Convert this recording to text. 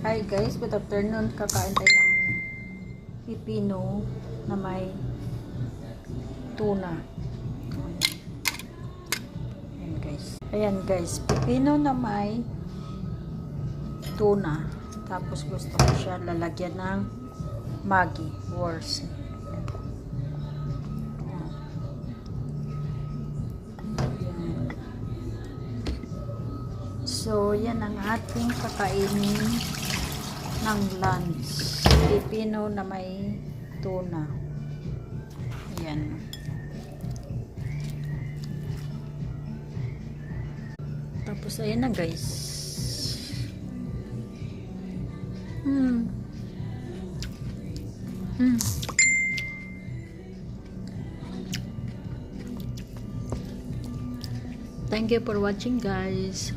Hi guys, good afternoon. Kakain tayo ng pipino na may tuna. Ayan guys. Ayan guys, pipino na may tuna. Tapos gusto ko siya lalagyan ng Maggi Wars. So, yan ang ating kakainin ng lunch. Pipino na may tuna. Ayan. Tapos, ayan na guys. Thank you for watching guys.